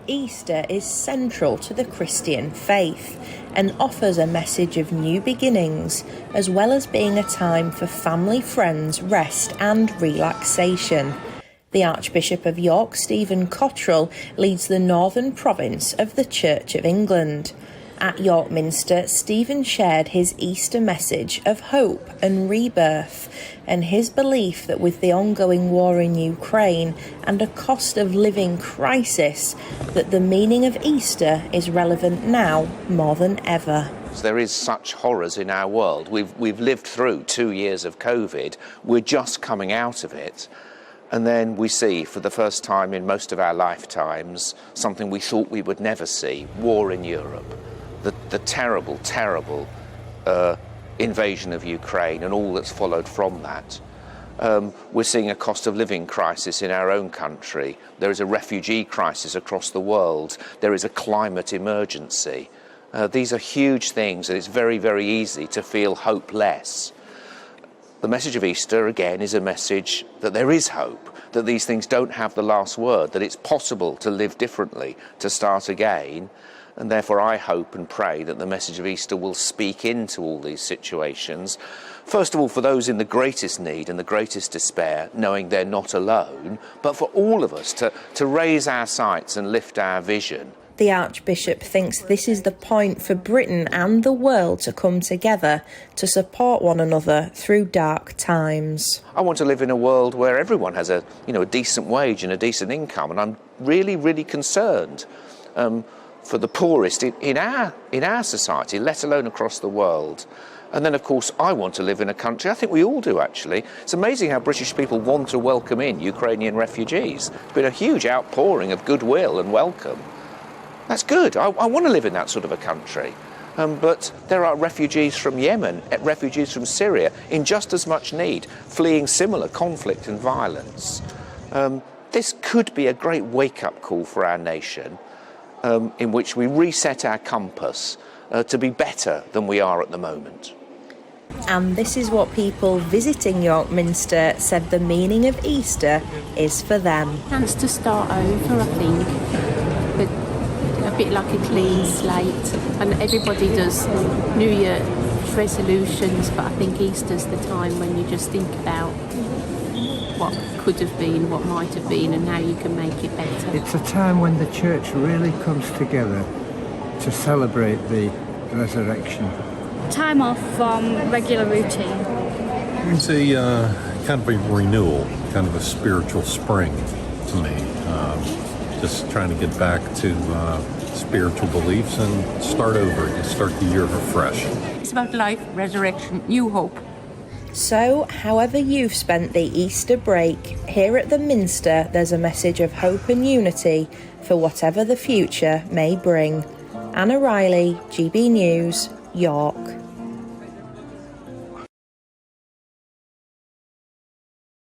Easter is central to the Christian faith and offers a message of new beginnings, as well as being a time for family, friends, rest and relaxation. The Archbishop of York, Stephen Cottrell, leads the northern province of the Church of England. At York Minster, Stephen shared his Easter message of hope and rebirth, and his belief that with the ongoing war in Ukraine and a cost of living crisis, that the meaning of Easter is relevant now more than ever. There is such horrors in our world. We've lived through 2 years of COVID. We're just coming out of it. And then we see, for the first time in most of our lifetimes, something we thought we would never see, war in Europe. The terrible, terrible invasion of Ukraine and all that's followed from that. We're seeing a cost of living crisis in our own country. There is a refugee crisis across the world. There is a climate emergency. These are huge things, and it's very, very easy to feel hopeless. The message of Easter, again, is a message that there is hope, that these things don't have the last word, that it's possible to live differently, to start again. And therefore I hope and pray that the message of Easter will speak into all these situations. First of all, for those in the greatest need and the greatest despair, knowing they're not alone, but for all of us to raise our sights and lift our vision. The Archbishop thinks this is the point for Britain and the world to come together to support one another through dark times. I want to live in a world where everyone has a decent wage and a decent income, and I'm really, really concerned for the poorest in our society, let alone across the world. And then, of course, I want to live in a country, I think we all do actually. It's amazing how British people want to welcome in Ukrainian refugees. There's been a huge outpouring of goodwill and welcome. That's good. I want to live in that sort of a country. But there are refugees from Yemen, refugees from Syria, in just as much need, fleeing similar conflict and violence. This could be a great wake-up call for our nation, in which we reset our compass to be better than we are at the moment. And this is what people visiting York Minster said the meaning of Easter is for them. Chance to start over, I think, but a bit like a clean slate. And everybody does New Year resolutions, but I think Easter's the time when you just think about what could have been, what might have been, and how you can make it better. It's a time when the church really comes together to celebrate the resurrection. Time off from regular routine. It's a kind of a renewal, kind of a spiritual spring to me. Just trying to get back to spiritual beliefs and start over, and start the year afresh. It's about life, resurrection, new hope. So, however you've spent the Easter break, here at the Minster there's a message of hope and unity for whatever the future may bring. Anna Riley, GB News, York.